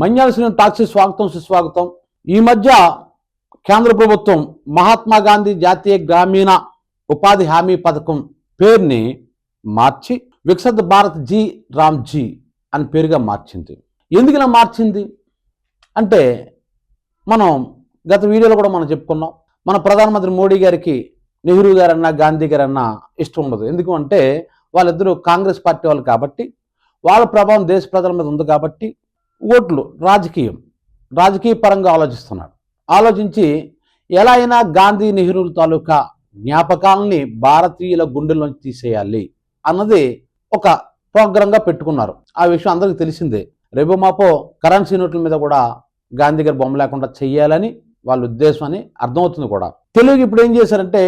మన్యాల taxi స్వాగతం సుస్వాగతం. ఈ మధ్య కేంద్ర ప్రభుత్వం మహాత్మా గాంధీ జాతీయ గ్రామీణ ఉపాధి హామీ పథకం పేరుని మార్చి వికసిత భారత్ జీ రామ్ జీ అని పేరుగా మార్చింది. ఎందుకు ఇలా మార్చింది అంటే మనం గత వీడియోలో కూడా మనం చెప్పుకున్నాం. మన ప్రధానమంత్రి మోడీ గారికి నెహ్రూ గారన్నా గాంధీ గారన్నా ఇష్టం ఉండదు. ఎందుకు అంటే వాళ్ళిద్దరూ కాంగ్రెస్ పార్టీ వాళ్ళు కాబట్టి, వాళ్ళ ప్రభావం దేశ ప్రజల మీద ఉంది కాబట్టి ఓట్లు రాజకీయ పరంగా ఆలోచిస్తున్నాడు. ఆలోచించి ఎలా అయినా గాంధీ నెహ్రూ తాలూకా జ్ఞాపకాలని భారతీయుల గుండెల్లోంచి తీసేయాలి అన్నది ఒక ప్రోగ్రాంగా పెట్టుకున్నారు. ఆ విషయం అందరికీ తెలిసిందే. రేపు మాపో కరెన్సీ నోట్ల మీద కూడా గాంధీ గారి బొమ్మ లేకుండా చెయ్యాలని వాళ్ళ ఉద్దేశం అని అర్థమవుతుంది కూడా. తెలుగు ఇప్పుడు ఏం చేశారంటే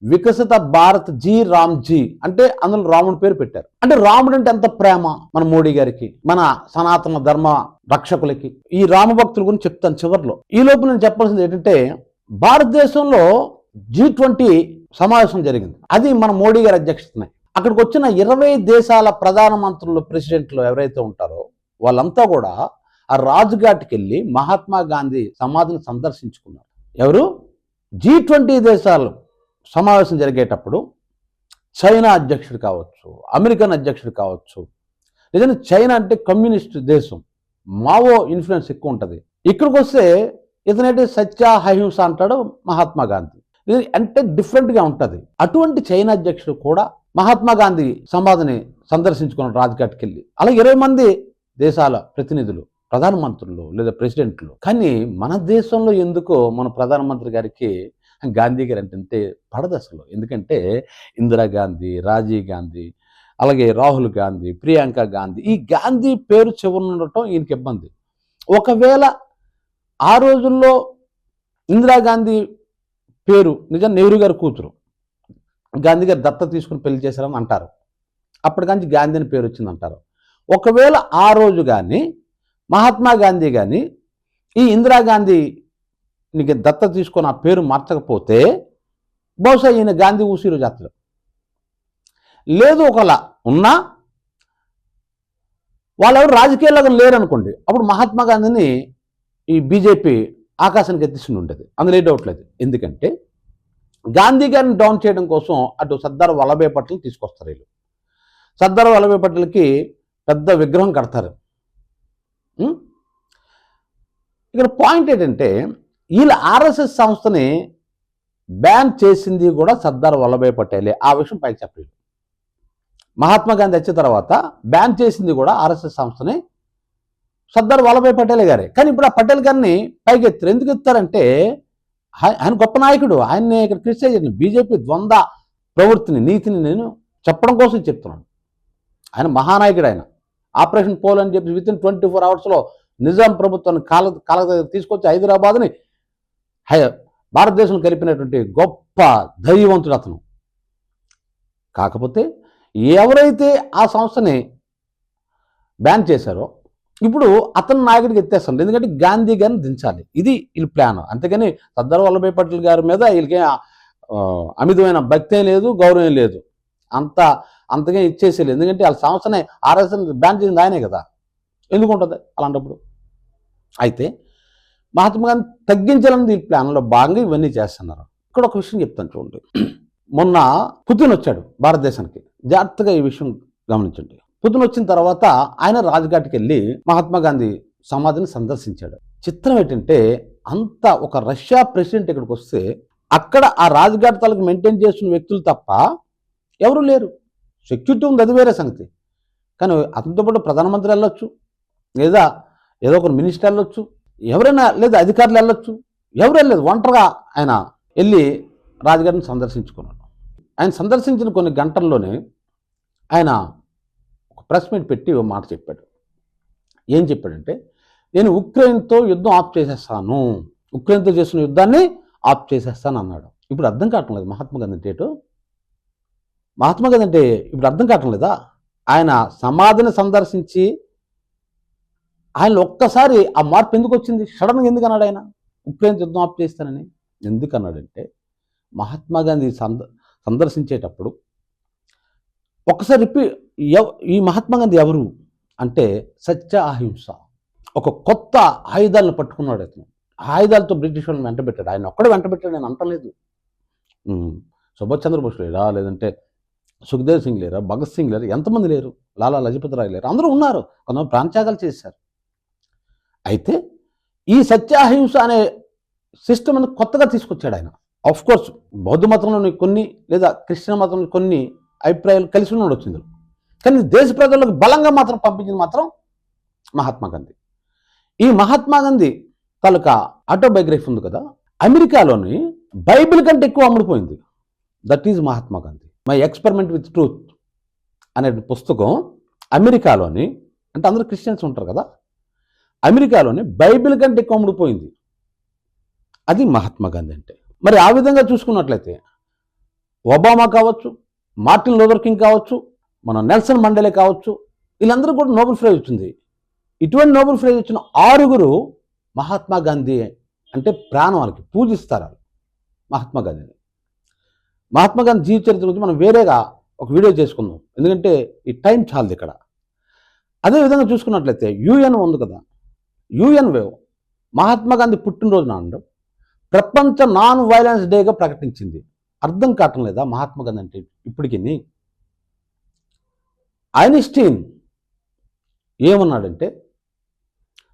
వికసిత భారత్ జీ రామ్ జీ అంటే అందులో రాముడి పేరు పెట్టారు. అంటే రాముడు అంటే ఎంత ప్రేమ మన మోడీ గారికి, మన సనాతన ధర్మ రక్షకులకి. ఈ రామ భక్తుల గురించి చెప్తాను చివరిలో. ఈ లోపు నేను చెప్పాల్సింది ఏంటంటే భారతదేశంలో G20 సమావేశం జరిగింది. అది మన మోడీ గారి అధ్యక్షతనే. అక్కడికి వచ్చిన 20 దేశాల ప్రధానమంత్రులు, ప్రెసిడెంట్లు ఎవరైతే ఉంటారో వాళ్ళంతా కూడా ఆ రాజ్ఘాట్కి వెళ్ళి మహాత్మా గాంధీ సమాధిని సందర్శించుకున్నారు. ఎవరు? G20 దేశాలు సమావేశం జరిగేటప్పుడు చైనా అధ్యక్షుడు కావచ్చు, అమెరికన్ అధ్యక్షుడు కావచ్చు. నిజంగా చైనా అంటే కమ్యూనిస్ట్ దేశం, మావో ఇన్ఫ్లుయెన్స్ ఎక్కువ ఉంటుంది. ఇక్కడికి వస్తే ఇతనైతే సత్య అహింస అంటాడు మహాత్మా గాంధీ. ఇది అంటే డిఫరెంట్గా ఉంటుంది. అటువంటి చైనా అధ్యక్షుడు కూడా మహాత్మా గాంధీ సమాధిని సందర్శించుకున్నాడు రాజ్ఘాట్కి వెళ్ళి. అలా 20 మంది దేశాల ప్రతినిధులు, ప్రధానమంత్రులు లేదా ప్రెసిడెంట్లు. కానీ మన దేశంలో ఎందుకో మన ప్రధానమంత్రి గారికి గాంధీ గారు అంటే పడదు అసలు. ఎందుకంటే ఇందిరాగాంధీ, రాజీవ్ గాంధీ, అలాగే రాహుల్ గాంధీ, ప్రియాంక గాంధీ, ఈ గాంధీ పేరు చివరి ఉండటం ఈయనకి ఇబ్బంది. ఒకవేళ ఆ రోజుల్లో ఇందిరాగాంధీ పేరు నిజం నెహ్రూ గారి కూతురు, గాంధీ గారు దత్త తీసుకుని పెళ్లి చేశారని అంటారు. అప్పటికాంచి గాంధీ అని పేరు వచ్చింది అంటారు. ఒకవేళ ఆ రోజు కానీ మహాత్మా గాంధీ కానీ ఈ ఇందిరాగాంధీ నీకు దత్త తీసుకొని ఆ పేరు మార్చకపోతే బహుశా ఈయన గాంధీ ఊసిరు జాతర లేదు. ఒకలా ఉన్నా వాళ్ళెవరు రాజకీయాల్లో లేరు అనుకోండి, అప్పుడు మహాత్మా గాంధీని ఈ బీజేపీ ఆకాశానికి ఎత్తిస్తూ ఉండేది. అందులో ఏ డౌట్ లేదు. ఎందుకంటే గాంధీ గారిని డౌన్ చేయడం కోసం అటు సర్దార్ వల్లభాయ్ పటేల్ తీసుకొస్తారు. వీళ్ళు సర్దార్ వల్లభాయ్ పటేల్కి పెద్ద విగ్రహం కడతారు. ఇక్కడ పాయింట్ ఏంటంటే వీళ్ళ ఆర్ఎస్ఎస్ సంస్థని బ్యాన్ చేసింది కూడా సర్దార్ వల్లభాయ్ పటేలే. ఆ విషయం పైకి చెప్పలేదు. మహాత్మా గాంధీ వచ్చిన తర్వాత బ్యాన్ చేసింది కూడా ఆర్ఎస్ఎస్ సంస్థని సర్దార్ వల్లభాయ్ పటేలే గారే. కానీ ఇప్పుడు ఆ పటేల్ గారిని పైకి ఎత్తారు. ఎందుకు ఎత్తారంటే ఆయన గొప్ప నాయకుడు, ఆయన్ని ఇక్కడ క్రిటిసైజ్ చేయండి. బీజేపీ ద్వంద్వ ప్రవృత్తిని, నీతిని నేను చెప్పడం కోసం చెప్తున్నాను. ఆయన మహానాయకుడు. ఆయన ఆపరేషన్ పోల్ అని చెప్పి విత్ ఇన్ 24 అవర్స్లో నిజాం ప్రభుత్వాన్ని కాల తీసుకొచ్చి హైదరాబాద్ని భారతదేశం కలిపినటువంటి గొప్ప ధైర్యవంతుడు అతను. కాకపోతే ఎవరైతే ఆ సంస్థని బ్యాన్ చేశారో ఇప్పుడు అతను నాయకుడికి ఎత్తేస్తాడు. ఎందుకంటే గాంధీ గారిని దించాలి. ఇది వీళ్ళ ప్లాన్. అంతేగాని సర్దార్ వల్లభాయ్ పటేల్ గారి మీద వీళ్ళకి అమితమైన భక్తి లేదు, గౌరవం లేదు. అంతగా ఇచ్చేసేలేదు. ఎందుకంటే వాళ్ళ సంస్థనే ఆర్ఎస్ఎస్ బ్యాన్ చేసింది ఆయనే కదా. ఎందుకు ఉంటుంది అలాంటప్పుడు? అయితే మహాత్మా గాంధీ తగ్గించాలని ఈ ప్లాన్లో భాగంగా ఇవన్నీ చేస్తున్నారు. ఇక్కడ ఒక విషయం చెప్తాను చూడండి. మొన్న పుతిన్ వచ్చాడు భారతదేశానికి. జాగ్రత్తగా ఈ విషయం గమనించండి. పుతిన్ వచ్చిన తర్వాత ఆయన రాజ్ఘాట్కి వెళ్ళి మహాత్మా గాంధీ సమాధిని సందర్శించాడు. చిత్రం ఏంటంటే అంత ఒక రష్యా ప్రెసిడెంట్ ఇక్కడికి వస్తే అక్కడ ఆ రాజ్ఘాట్ తాలూకు మెయింటైన్ చేస్తున్న వ్యక్తులు తప్ప ఎవరు లేరు. సెక్యూరిటీ ఉంది, అది వేరే సంగతి. కానీ అతనితో పాటు ప్రధానమంత్రి వెళ్ళొచ్చు, లేదా ఏదో ఒక మినిస్టర్ వెళ్ళొచ్చు, ఎవరైనా లేదా అధికారులు వెళ్ళొచ్చు. ఎవరు వెళ్ళలేదు. ఒంటరిగా ఆయన వెళ్ళి రాజ్ఘాట్ని సందర్శించుకున్నాడు. ఆయన సందర్శించిన కొన్ని గంటల్లోనే ఆయన ఒక ప్రెస్ మీట్ పెట్టి ఒక మాట చెప్పాడు. ఏం చెప్పాడంటే నేను ఉక్రెయిన్తో యుద్ధం ఆఫ్ చేసేస్తాను, ఉక్రెయిన్తో చేసిన యుద్ధాన్ని ఆఫ్ చేసేస్తాను అన్నాడు. ఇప్పుడు అర్థం కావటం లేదు మహాత్మా గాంధీ అంటే ఏటో. మహాత్మా గాంధీ అంటే ఇప్పుడు అర్థం కావటం లేదా? ఆయన సమాధిని సందర్శించి ఆయన ఒక్కసారి ఆ మార్పు ఎందుకు వచ్చింది? సడన్గా ఎందుకు అన్నాడు ఆయన ఉక్రెయిన్ యుద్ధం ఆఫ్ చేస్తానని? ఎందుకు అన్నాడంటే మహాత్మా గాంధీ సందర్శించేటప్పుడు ఒక్కసారి ఈ మహాత్మా గాంధీ ఎవరు అంటే సత్య అహింస. ఒక కొత్త ఆయుధాలను పట్టుకున్నాడు అతను. ఆయుధాలతో బ్రిటిష్ వాళ్ళని వెంటబెట్టాడు. ఆయన ఒక్కడే వెంటబెట్టాడు నేను అంటలేదు. సుభాష్ చంద్రబోస్ లేరా, లేదంటే సుఖ్దేవ్ సింగ్ లేరా, భగత్ సింగ్ లేరు, ఎంతమంది లేరు, లాలా లజపతి రాయ్ లేరు, అందరూ ఉన్నారు. కొంతమంది ప్రాణత్యాగాలు చేశారు. అయితే ఈ సత్యాహింస అనే సిస్టమ్ అని కొత్తగా తీసుకొచ్చాడు ఆయన. ఆఫ్ కోర్స్ బౌద్ధ మతంలోని కొన్ని లేదా క్రిస్టియన్ మతంలో కొన్ని అభిప్రాయాలు కలిసి ఉండొచ్చు ఇందులో, కానీ దేశ ప్రజలకు బలంగా మాత్రం పంపించింది మాత్రం మహాత్మా గాంధీ. ఈ మహాత్మా గాంధీ తాలూకా ఆటోబయోగ్రఫీ ఉంది కదా, అమెరికాలోని బైబిల్ కంటే ఎక్కువ అమ్ముడుపోయింది. That is Mahatma Gandhi. My experiment with truth అనే పుస్తకం అమెరికాలోని, అంటే అందరూ క్రిస్టియన్స్ ఉంటారు కదా, అమెరికాలోని బైబిల్ కంటే ఎక్కువ అమ్ముడుపోయింది. అది మహాత్మా గాంధీ అంటే. మరి ఆ విధంగా చూసుకున్నట్లయితే ఒబామా కావచ్చు, మార్టిన్ లూథర్ కింగ్ కావచ్చు, మన నెల్సన్ మండేలే కావచ్చు, వీళ్ళందరూ కూడా నోబెల్ ప్రైజ్ వచ్చింది. ఇటువంటి నోబెల్ ప్రైజ్ వచ్చిన 6 మహాత్మా గాంధీ అంటే ప్రాణం, వాళ్ళకి పూజిస్తారు మహాత్మా గాంధీని. మహాత్మా గాంధీ జీవిత చరిత్ర గురించి మనం వేరేగా ఒక వీడియో చేసుకుందాం, ఎందుకంటే ఈ టైం చాలదు ఇక్కడ. అదేవిధంగా చూసుకున్నట్లయితే యుఎన్ ఉంది కదా, యుఎన్ మహాత్మా గాంధీ పుట్టినరోజు నాడు ప్రపంచ నాన్ వైలెన్స్ డేగా ప్రకటించింది. అర్థం కావటం లేదా మహాత్మా గాంధీ అంటే ఇప్పటికి? ఐన్స్టీన్ ఏమన్నాడంటే,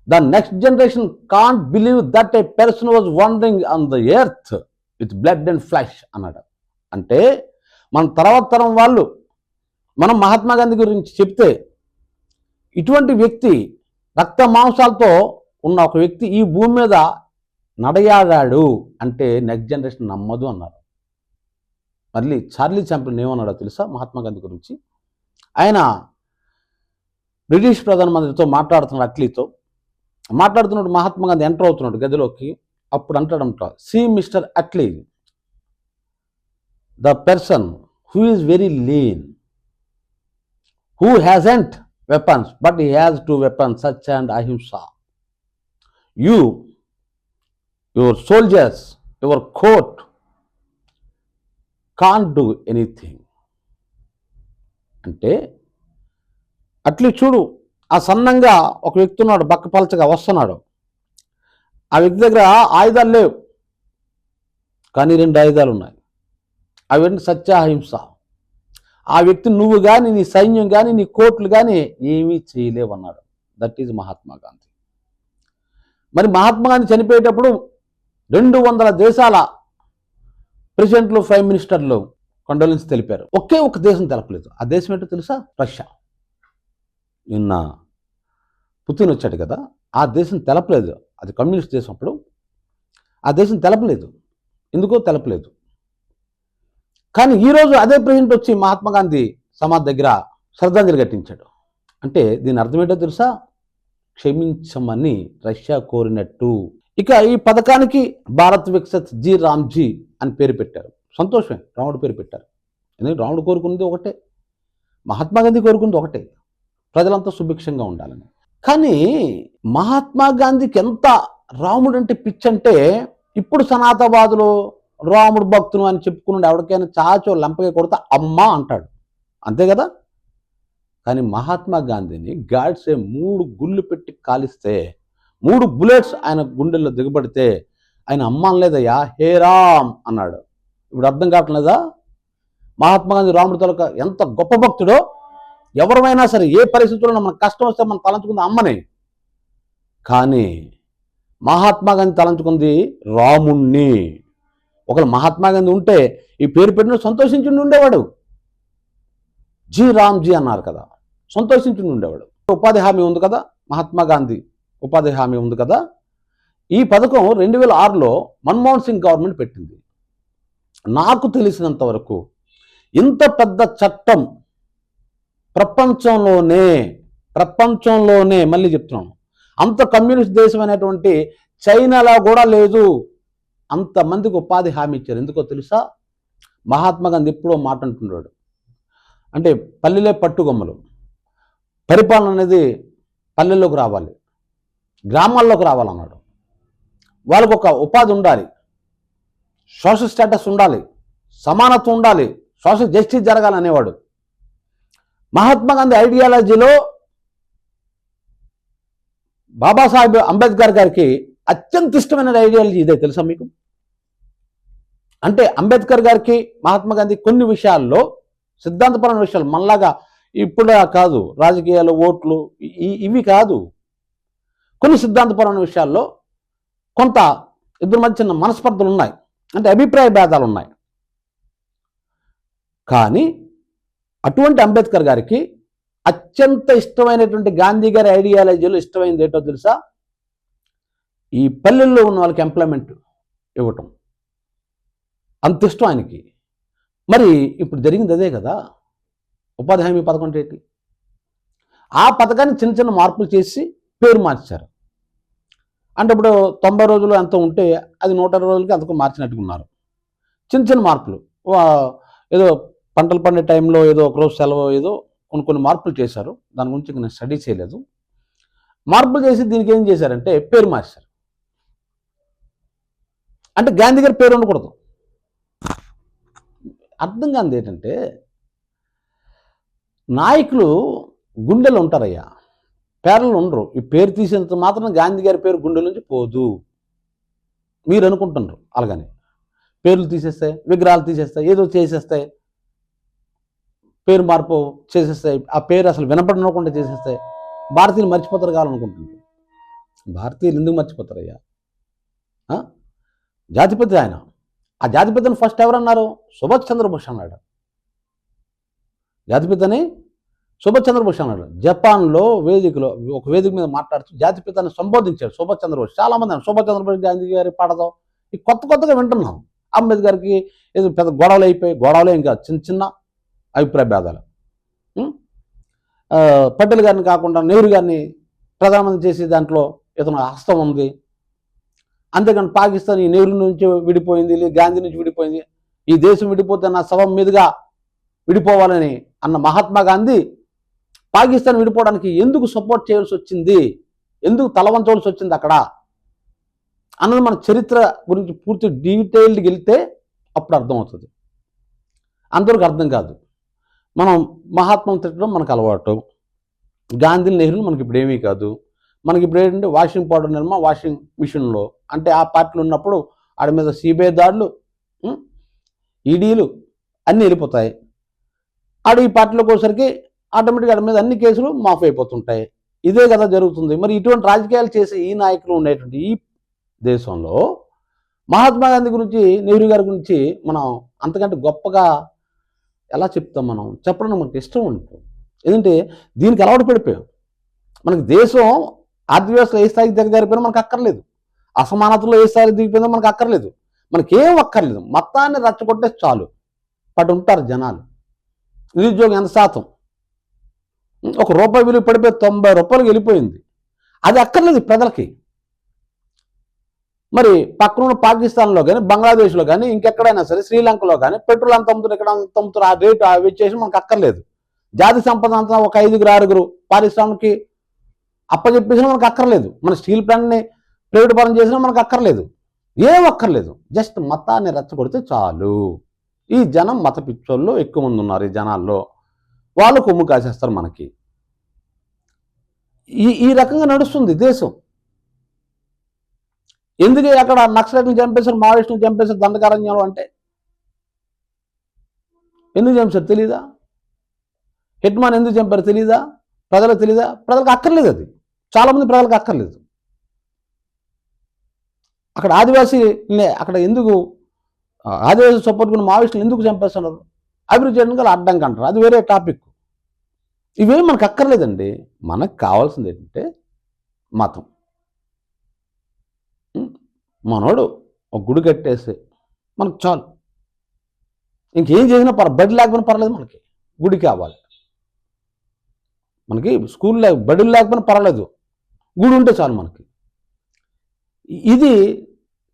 the next generation can't believe that A person was wondering on the earth with blood and flesh అన్నాడు. అంటే మన తర్వాత తరం వాళ్ళు మనం మహాత్మా గాంధీ గురించి చెప్తే, ఇటువంటి వ్యక్తి రక్త మాంసాలతో ఉన్న ఒక వ్యక్తి ఈ భూమి మీద నడయాడాడు అంటే నెక్స్ట్ జనరేషన్ నమ్మదు అన్నారు. మళ్ళీ చార్లీ చాప్లిన్ ఏమన్నాడో తెలుసా మహాత్మా గాంధీ గురించి? ఆయన బ్రిటిష్ ప్రధానమంత్రితో మాట్లాడుతున్నాడు, అట్లీతో మాట్లాడుతున్నాడు. మహాత్మా గాంధీ ఎంటర్ అవుతున్నాడు గదిలోకి. అప్పుడు అంటాడంట, see mister Attlee, the person who is very lean, who hasn't weapons, but he has 2 weapons, such and ahimsa. Your soldiers, your court can't do anything. అంటే అట్లీ చూడు, ఆ సన్నంగా ఒక వ్యక్తి ఉన్నాడు, బక్క పలచగా వస్తున్నాడు. ఆ వ్యక్తి దగ్గర ఆయుధాలు లేవు, కానీ 2 ఆయుధాలు ఉన్నాయి. అవి సత్యాహింస. ఆ వ్యక్తి నువ్వు కానీ, నీ సైన్యం కానీ, నీ కోర్టులు కానీ ఏమీ చేయలేవు అన్నాడు. That is Mahatma Gandhi. మరి మహాత్మా గాంధీ చనిపోయేటప్పుడు 200 దేశాల ప్రెసిడెంట్లు, ప్రైమ్ మినిస్టర్లు కండోలెన్స్ తెలిపారు. ఒకే ఒక దేశం తెలపలేదు. ఆ దేశం ఏంటో తెలుసా? రష్యా. నిన్న పుతిన్ వచ్చాడు కదా, ఆ దేశం తెలపలేదు. అది కమ్యూనిస్ట్ దేశం. అప్పుడు ఆ దేశం తెలపలేదు. ఎందుకో తెలపలేదు. కానీ ఈరోజు అదే ప్రెసిడెంట్ వచ్చి మహాత్మా గాంధీ సమాధి దగ్గర శ్రద్ధాంజలి ఘటించాడు. అంటే దీని అర్థం ఏంటో తెలుసా? క్షమించమని రష్యా కోరినట్టు. ఇక ఈ పథకానికి భారత్ వికసిత్ జీ రామ్జీ అని పేరు పెట్టారు. సంతోషమే, రాముడు పేరు పెట్టారు. ఎందుకంటే రాముడు కోరుకున్నది ఒకటే, మహాత్మా గాంధీ కోరుకున్నది ఒకటే, ప్రజలంతా సుభిక్షంగా ఉండాలని. కానీ మహాత్మా గాంధీకి ఎంత రాముడు అంటే పిచ్చి అంటే, ఇప్పుడు సనాతనవాదులు రాముడు భక్తులు అని చెప్పుకున్నాడు ఎవరికైనా చాచో లంపగా కొడితే అమ్మ అంటాడు, అంతే కదా. కానీ మహాత్మా గాంధీని గాడ్సే 3 గుళ్ళు పెట్టి కాలిస్తే, 3 బుల్లెట్స్ ఆయన గుండెల్లో దిగబడితే ఆయన అమ్మ అనలేదయ్యా, హే రామ్ అన్నాడు. ఇప్పుడు అర్థం కావట్లేదా మహాత్మా గాంధీ రాముడి తలక ఎంత గొప్ప భక్తుడో? ఎవరైనా సరే ఏ పరిస్థితుల్లో మనకు కష్టం వస్తే మనం తలంచుకుంది అమ్మని, కానీ మహాత్మా గాంధీ తలంచుకుంది రాముణ్ణి. ఒకవేళ మహాత్మా గాంధీ ఉంటే ఈ పేరు పెట్టిన సంతోషించి ఉండేవాడు. జీ రామ్జీ అన్నారు కదా, సంతోషించి ఉండేవాడు. ఉపాధి హామీ ఉంది కదా, మహాత్మా గాంధీ ఉపాధి హామీ ఉంది కదా. ఈ పథకం 2006లో మన్మోహన్ సింగ్ గవర్నమెంట్ పెట్టింది. నాకు తెలిసినంత వరకు ఇంత పెద్ద చట్టం ప్రపంచంలోనే మళ్ళీ చెప్తున్నాను, అంత కమ్యూనిస్ట్ దేశం అనేటువంటి చైనాలో కూడా లేదు. అంతమందికి ఉపాధి హామీ ఇచ్చారు. ఎందుకో తెలుసా? మహాత్మా గాంధీ ఎప్పుడో మాట అంటున్నాడు, అంటే పల్లెలే పట్టుగొమ్మలు, పరిపాలన అనేది పల్లెల్లోకి రావాలి, గ్రామాల్లోకి రావాలన్నాడు. వాళ్ళకు ఒక ఉపాధి ఉండాలి, సోషల్ స్టేటస్ ఉండాలి, సమానత్వం ఉండాలి, సోషల్ జస్టిస్ జరగాలనేవాడు. మహాత్మా గాంధీ ఐడియాలజీలో బాబాసాహెబ్ అంబేద్కర్ గారికి అత్యంత ఇష్టమైన ఐడియాలజీ ఇదే, తెలుసా మీకు? అంటే అంబేద్కర్ గారికి మహాత్మా గాంధీ కొన్ని విషయాల్లో, సిద్ధాంతపరమైన విషయాలు, మనలాగా ఇప్పుడు కాదు, రాజకీయాలు, ఓట్లు ఇవి కాదు, కొన్ని సిద్ధాంతపరమైన విషయాల్లో కొంత ఇద్దరి మధ్య చిన్న మనస్పర్ధలు ఉన్నాయి, అంటే అభిప్రాయ భేదాలు ఉన్నాయి. కానీ అటువంటి అంబేద్కర్ గారికి అత్యంత ఇష్టమైనటువంటి గాంధీ గారి ఐడియాలజీలో ఇష్టమైనది ఏంటో తెలుసా? ఈ పల్లెల్లో ఉన్న వాళ్ళకి ఎంప్లాయ్మెంట్ ఇవ్వటం, అంత ఇష్టం ఆయనకి. మరి ఇప్పుడు జరిగింది అదే కదా, ఉపాధి హామీ పథకం ఏంటి? ఆ పథకాన్ని చిన్న చిన్న మార్పులు చేసి పేరు మార్చారు. అంటే ఇప్పుడు 90 రోజులు ఎంత ఉంటే అది 120 రోజులకి అంతకు మార్చినట్టుకున్నారు. చిన్న చిన్న మార్పులు, ఏదో పంటలు పండే టైంలో ఏదో ఒకరోజు సెలవు, ఏదో కొన్ని మార్పులు చేశారు. దాని గురించి నేను స్టడీ చేయలేదు. మార్పులు చేసి దీనికి ఏం చేశారంటే పేరు మార్చారు. అంటే గాంధీ గారి పేరు ఉండకూడదు. అర్థం కానిది ఏంటంటే, నాయకులు గుండెలు ఉంటారయ్యా, పేర్లు ఉండరు. ఈ పేరు తీసేంత మాత్రం గాంధీ గారి పేరు గుండెల నుంచి పోదు. మీరు అనుకుంటున్నారు అలాగని పేర్లు తీసేస్తాయి, విగ్రహాలు తీసేస్తాయి, ఏదో చేసేస్తాయి, పేరు మార్పు చేసేస్తాయి, ఆ పేరు అసలు వినపడనకుండా చేసేస్తాయి, భారతీయులు మర్చిపోతారు కావాలనుకుంటున్నారు. భారతీయులు ఎందుకు మర్చిపోతారయ్యా? జాతిపిత ఆయన. ఆ జాతిపితను ఫస్ట్ ఎవరన్నారు? సుభాష్ చంద్రబోస్ అన్నాడు. జాతిపితని సుభాష్ చంద్రబోస్ అన్నాడు. జపాన్లో వేదికలో ఒక వేదిక మీద మాట్లాడుతూ జాతిపితని సంబోధించాడు సుభాష్ చంద్రబోస్. చాలామంది సుభాష్ చంద్రబోస్ గాంధీ గారి పాడదాం ఈ కొత్తగా వింటున్నాం. అంబేద్కర్కి ఏదో పెద్ద గొడవలు అయిపోయి, గొడవలు ఇంకా చిన్న చిన్న అభిప్రాయ భేదాలు. పటేల్ గారిని కాకుండా నెహ్రూ గారిని ప్రధానమంత్రి చేసి దాంట్లో ఇతను హస్తం ఉంది. అంతేకాని పాకిస్తాన్ ఈ నెహ్రూ నుంచి విడిపోయింది, గాంధీ నుంచి విడిపోయింది, ఈ దేశం విడిపోతే నా శవం మీదుగా విడిపోవాలని అన్న మహాత్మా గాంధీ పాకిస్తాన్ విడిపోవడానికి ఎందుకు సపోర్ట్ చేయాల్సి వచ్చింది, ఎందుకు తలవంచవలసి వచ్చింది అక్కడ అన్నది మన చరిత్ర గురించి పూర్తి డీటెయిల్డ్కి వెళ్తే అప్పుడు అర్థమవుతుంది. అందరికి అర్థం కాదు. మనం మహాత్మను తిట్టడం మనకు అలవాటు, గాంధీ నెహ్రూ మనకి ఇప్పుడు ఏమీ కాదు. మనకి ఇప్పుడు ఏంటంటే వాషింగ్ పౌడర్ నిర్మా వాషింగ్ మిషన్లో, అంటే ఆ పార్టీలు ఉన్నప్పుడు ఆడి మీద సిబిఐ దాడులు, ఈడీలు అన్నీ వెళ్ళిపోతాయి. ఆడు ఈ పార్టీలోకి వచ్చేసరికి ఆటోమేటిక్గా ఆడి మీద అన్ని కేసులు మాఫ్ అయిపోతుంటాయి. ఇదే కదా జరుగుతుంది. మరి ఇటువంటి రాజకీయాలు చేసే ఈ నాయకులు ఉండేటువంటి ఈ దేశంలో మహాత్మా గాంధీ గురించి, నెహ్రూ గారి గురించి మనం అంతకంటే గొప్పగా ఎలా చెప్తాం? మనం చెప్పడం మనకు ఇష్టం ఉంటుంది. ఎందుకంటే దీనికి అలవాటు పడిపోయాం. మనకి దేశం ఆర్థిక వ్యవస్థలో ఏ స్థాయికి దిగజారిపోయినా మనకు అక్కర్లేదు, అసమానతలో ఏ స్థాయికి దిగిపోయినా మనకు అక్కర్లేదు, మనకేం అక్కర్లేదు, మొత్తాన్ని రచ్చగొట్టే చాలు. పడి ఉంటారు జనాలు. నిరుద్యోగం ఎంత శాతం? ₹1 విలువ పడిపోయి ₹90 వెళ్ళిపోయింది. అది అక్కర్లేదు ప్రజలకి. మరి పక్కన పాకిస్తాన్లో కానీ, బంగ్లాదేశ్లో కానీ, ఇంకెక్కడైనా సరే, శ్రీలంకలో కానీ పెట్రోల్ అంత అమ్ముతారు, ఎక్కడ అంత అమ్ముతారు, ఆ రేటు వచ్చేసి మనకు అక్కర్లేదు. జాతి సంపద అంతా ఒక 5-6 పారిశ్రామికి అప్పచెప్పేసినా మనకు అక్కర్లేదు. మన స్టీల్ ప్లాంట్ని ప్రైవేట్ పరం చేసినా మనకు అక్కర్లేదు, ఏం అక్కర్లేదు. జస్ట్ మతాన్ని రెచ్చగొడితే చాలు. ఈ జనం మత పిచ్చోళ్ళు ఎక్కువ మంది ఉన్నారు. ఈ జనాల్లో వాళ్ళు కొమ్ము కాసేస్తారు మనకి. ఈ రకంగా నడుస్తుంది దేశం. ఎందుకు అక్కడ నక్సలైట్ని చంపేశారు, మావోయిస్టుని చంపేశారు దండకారణ్యంలో అంటే ఎందుకు చంపారు తెలీదా? హిట్మాన్ ఎందుకు చంపారు తెలీదా? ప్రజలకు తెలీదా? ప్రజలకు అక్కర్లేదు. అది చాలామంది ప్రజలకు అక్కర్లేదు. అక్కడ ఆదివాసీని అక్కడ ఎందుకు ఆదివాసీ సపోర్ట్ కొన్ని మావోయిస్టులు ఎందుకు చంపేస్తున్నారు? అభివృద్ధి చేయడం గల అడ్డంకి అంటారు. అది వేరే టాపిక్. ఇవేం మనకు అక్కర్లేదండి. మనకు కావాల్సింది ఏంటంటే మతం. మనోడు ఒక గుడి కట్టేస్తే మనకు చాలు. ఇంకేం చేసినా బడి లేకపోయినా పర్లేదు, మనకి గుడి కావాలి. మనకి స్కూల్ బడులు లేకపోయినా పర్వాలేదు, గుడి ఉంటే చాలు మనకి. ఇది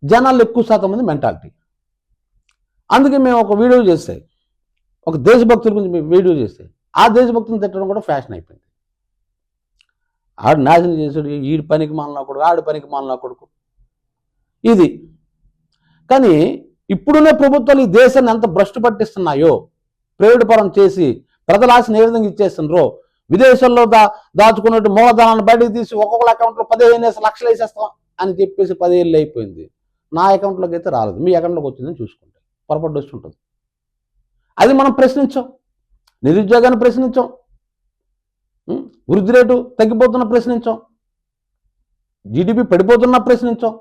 జనాలు ఎక్కువ శాతం మంది మెంటాలిటీ. అందుకే మేము ఒక వీడియో చేస్తే, ఒక దేశభక్తుల గురించి వీడియో చేస్తే, ఆ దేశభక్తులను తిట్టడం కూడా ఫ్యాషన్ అయిపోయింది. ఆడు నాశనం చేసాడు, ఈడి పనికి మాలిన కొడుకు, ఆడి పనికి మాలిన కొడుకు, ఇది. కానీ ఇప్పుడున్న ప్రభుత్వాలు ఈ దేశాన్ని ఎంత భ్రష్టు పట్టిస్తున్నాయో, ప్రైవేట్ పరం చేసి ప్రజల ఆశను ఏ విధంగా ఇచ్చేస్తున్నారో, విదేశాల్లో దాచుకున్నట్టు మూలధనాన్ని బయటకు తీసి ఒక్కొక్కరి అకౌంట్లో 15 లక్షలు వేసేస్తాం అని చెప్పేసి 10 ఏళ్ళు అయిపోయింది. నా అకౌంట్లోకి అయితే రాలేదు, మీ అకౌంట్లోకి వచ్చిందని చూసుకుంటే పొరపాటు వచ్చి ఉంటుంది. అది మనం ప్రశ్నించాం, నిరుద్యోగాన్ని ప్రశ్నించాం, వృద్ధి రేటు తగ్గిపోతున్న ప్రశ్నించాం, జీడిపి పడిపోతున్నా ప్రశ్నించాం,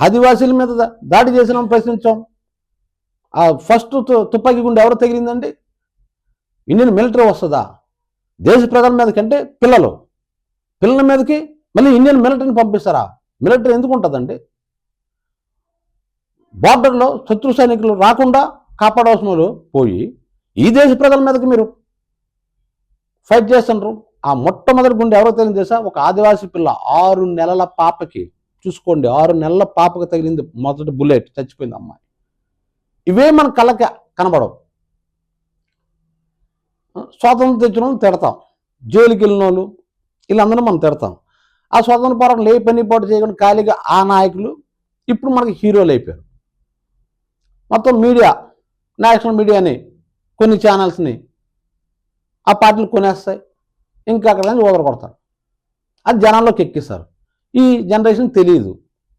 ఆదివాసీల మీద దాడి చేసిన ప్రశ్నించాం. ఫస్ట్ తుపాకీ గుండె ఎవరు తగిలిందండి? ఇండియన్ మిలిటరీ వస్తుందా? దేశ ప్రజల మీద కంటే పిల్లల మీదకి మళ్ళీ ఇండియన్ మిలిటరీని పంపిస్తారా? మిలిటరీ ఎందుకు ఉంటుందండి? బార్డర్లో శత్రు సైనికులు రాకుండా కాపాడవలసిన వాళ్ళు పోయి ఈ దేశ ప్రజల మీదకి మీరు ఫైట్ చేస్తున్నారు. ఆ మొట్టమొదటి గుండె ఎవరో తెలియదు తెలుసా? ఒక ఆదివాసీ పిల్ల 6 నెలల పాపకి, చూసుకోండి, 6 నెలల పాపకి తగిలింది మొదటి బుల్లెట్, చచ్చిపోయింది అమ్మాయి. ఇవే మన కళ్ళకి కనబడవు. స్వాతంత్రం తెచ్చిన వాళ్ళు తిడతాం, జైలుకి వెళ్ళిన వాళ్ళు వీళ్ళందరూ మనం తిడతాం. ఆ స్వాతంత్ర పోరాటంలో ఏ పని పాటు చేయకుండా ఖాళీగా ఆ నాయకులు ఇప్పుడు మనకి హీరోలు అయిపోయారు. మొత్తం మీడియా, నేషనల్ మీడియాని, కొన్ని ఛానల్స్ని ఆ పార్టీలు కొనేస్తాయి, ఇంకా అక్కడ నుంచి కొడతారు. అది జనాల్లోకి ఎక్కిస్తారు. ఈ జనరేషన్ తెలియదు,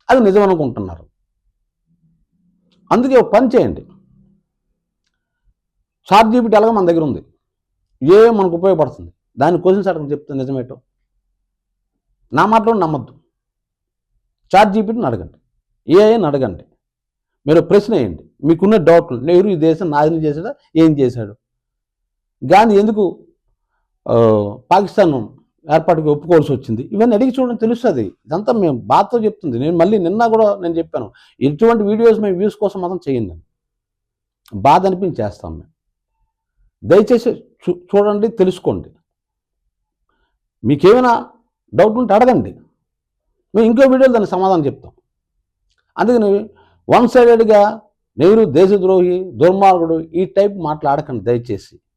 అది నిజం అనుకుంటున్నారు. అందుకే ఒక పని చేయండి, ChatGPT ఎలాగో మన దగ్గర ఉంది, మనకు ఉపయోగపడుతుంది, దాన్ని క్వశ్చన్స్ అడగని చెప్తుంది నిజమేటో. నా మాటలో నమ్మద్దు, ChatGPTని అడగండి, ఏఐని అడగండి, మీరు ప్రశ్న వేయండి, మీకున్న డౌట్లు. నెహ్రూ ఈ దేశం నాశనం చేశాడా? ఏం చేశాడు? గాంధీ ఎందుకు పాకిస్తాన్ ఏర్పాటుకి ఒప్పుకోవాల్సి వచ్చింది? ఇవన్నీ అడిగి చూడడం తెలుస్తుంది. ఇదంతా మేము బాధతో చెప్తుంది. నిన్న కూడా నేను చెప్పాను, ఎటువంటి వీడియోస్ మేము వ్యూస్ కోసం మాత్రం చేయండి, బాధ అనిపించి చేస్తాం మేము. దయచేసి చూడండి, తెలుసుకోండి. మీకేమైనా డౌట్ ఉంటే అడగండి, మేము ఇంకో వీడియోలో దానికి సమాధానం చెప్తాం. అందుకని వన్ సైడెడ్గా నెహ్రూ దేశద్రోహి, దుర్మార్గుడు ఈ టైప్ మాట్లాడకండి దయచేసి.